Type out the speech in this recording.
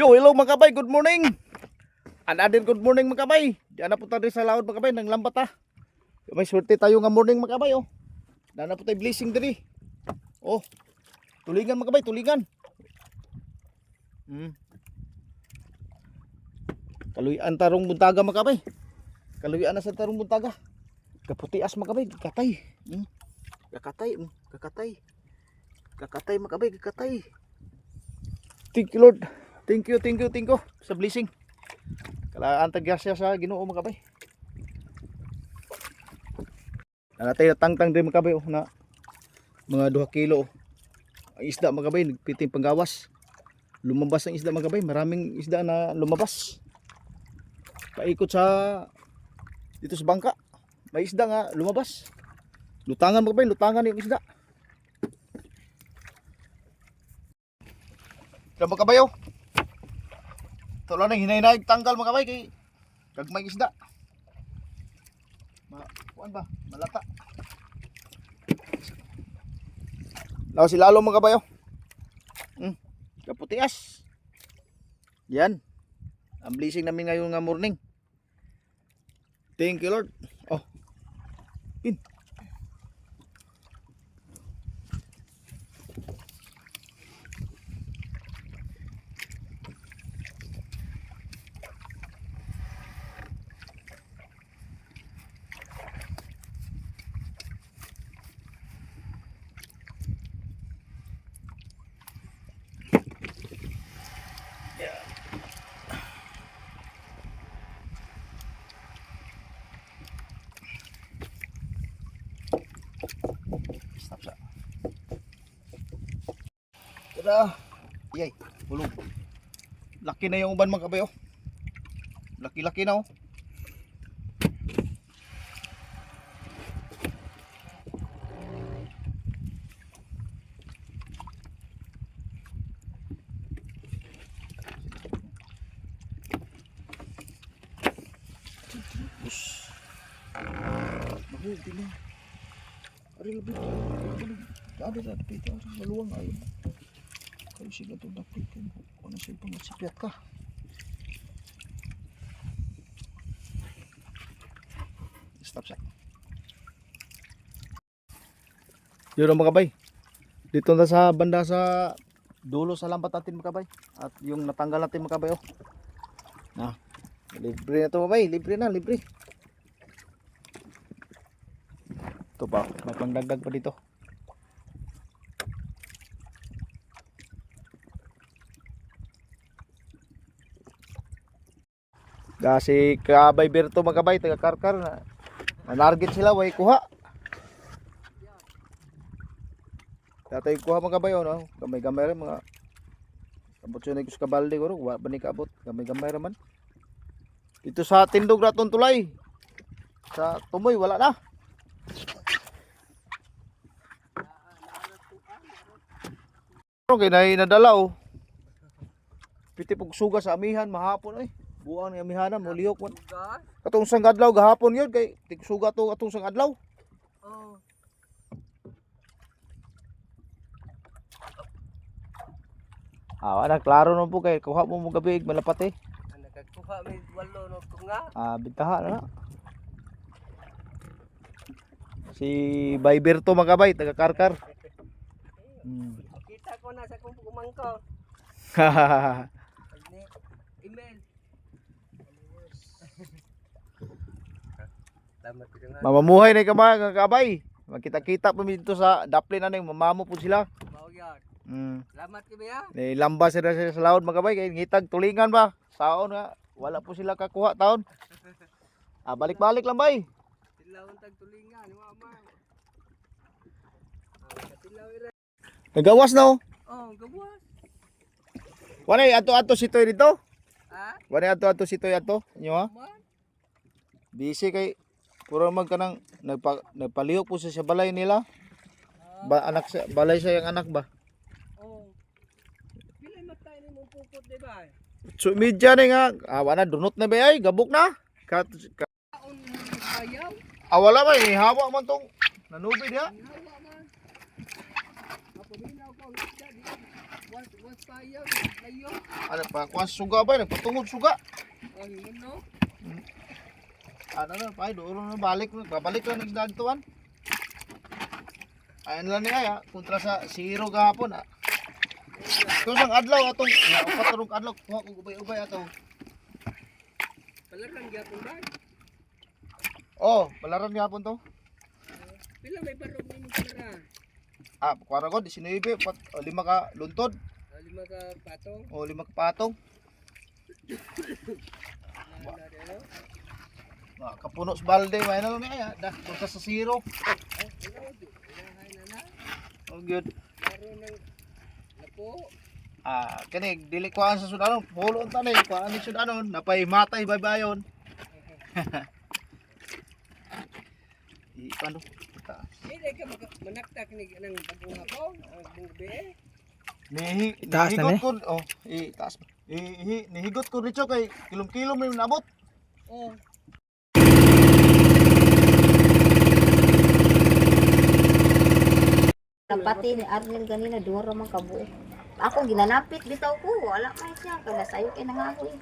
Yo, hello mga kabay, good morning. Another good morning mga kabay. Diyan na po tayo sa laod mga kabay, nang lambat ha. May swerte tayo nga morning mga kabay oh. Diyan na po tayo blessing diri. Oh, tulingan mga kabay, tulingan. Kaluyan tarong buntaga mga kabay. Kaluyan na sa tarong buntaga. Kaputias mga kabay, kakatay. Kakatay, kakatay. Kakatay mga kabay, kakatay. Thank you Lord. Thank you sa blessing. Kalaan tagyasya sa Ginoo mga kabay. Natay tangtang din mga kabay oh, na mga 2 kilo. Ang isda mga kabay, nagpiting panggawas. Lumabas ang isda mga kabay, maraming isda na lumabas. Paikot sa dito sa bangka. May isda nga lumabas. Lutangan mga kabay, lutangan yung isda. Ito mga kabay oh. Ito lang na hinay-hinay tanggal mga kabay kay kagmay isda. Kuan ba? Malata. Lawa si lalo mga kabay oh. Kaputias. Yan. Ang blessing namin ngayon nga morning. Thank you Lord. Oh. In. Stop sa. Tada. Yay, bulong. Laki na yung uban mga kabay oh. Laki-laki na oh. Dili. Ari lebih. Ada dapit maluwang ayo. Kalau sila to dapit kan. Ano sila pangatsipiat ka? Stop sa. Yun mga kabay. Dito na sa banda sa dulo sa lambat natin mga kabay. At yung natanggal natin mga kabay oh. Nah, libre na to mga kabay, libre na, libre. Ito pa, may pangdagdag pa dito. Kasi kabay Berto mga kabay, taga karkar na nargit sila, way kuha. Tatay kuha mga kabay, no? Gamay-gamay rin mga abot yun sa kabalde ko, wala ba ni kaabot, gamay-gamay raman. Dito sa tindog raton tulay, sa tumoy, wala na. Kaya na nadala oh. Piti pag suga sa amihan mahapon ay. Buang ni amihanan mo lihok man. Katong sang adlaw gahapon yun kay tig suga to atong sang adlaw. Oh. Wala klaro no po kay kuha mo mo gabi malapat eh. Nagkuha may 8 no tunga. Bintaha na. Si Bayberto magabay taga Karkar. Kita ko na sa kung kumangko. Email. Mamamuhay na mga kabay. Makita-kita pa dito sa daplin na mamamo po sila. Mao gyud. Salamat kay ya. Lamba sila sa laod mga kabay kay ngitag tulingan ba. Saon nga wala po sila kakuha taon. Balik-balik lang bay. Tilawon tag tulingan mama. Nagawas na oh. Oh, gawas. Wanay ato-ato sitoy dito? Ha? Wanay ato-ato sitoy ato? Inyo ha? Busy kay puro magkanang nagpalihok po sa balay nila. Anak sa balay sa yang anak ba? Oh. Pila matay ni mo pupot di ba? So media ni nga wala dunot na ba ay gabok na. Wala ba ni hawa man tong nanubid ya. Once kaya, layo. Ano pa, kuha sa suga ba? Nagpatungod suga. Ang yun, no? Ano na, pa, doon na balik. Babalik lang ng dagtuan. Ayan lang niya, ya. Kontra sa zero gahapon, ah. Kung sang adlaw atong, upat tarong adlaw, kuha kong ubay-ubay ato. Palaran gyapon ba? Oh, balaran gahapon to. Pila may barog ni mong palara? Ah, kuha ko, 19, 5 ka luntod, 5 ka patong. o 5 ka patong. Na ano? Kapuno sa balde, may na lang niya, dah, kontra sa zero. Ay, ano? Ilahay na na. Oh, good. Laro ng lapo. Ah, kani dili kuhaan sa sudanon, pulo unta ni kuhaan ni sudanon, napay matay baybayon. Ano? Hindi ka manaktak ni ng bagong hapaw. Ang gabi. Itaas na ni. Ko, oh, itaas. Nihigot ko dito kay kilom-kilom may nabot. Oh. Pati ni Arnel ganina, duro man kabuo. Ako ginanapit bitaw ko, wala man siya, kada sayo kay nangahoy.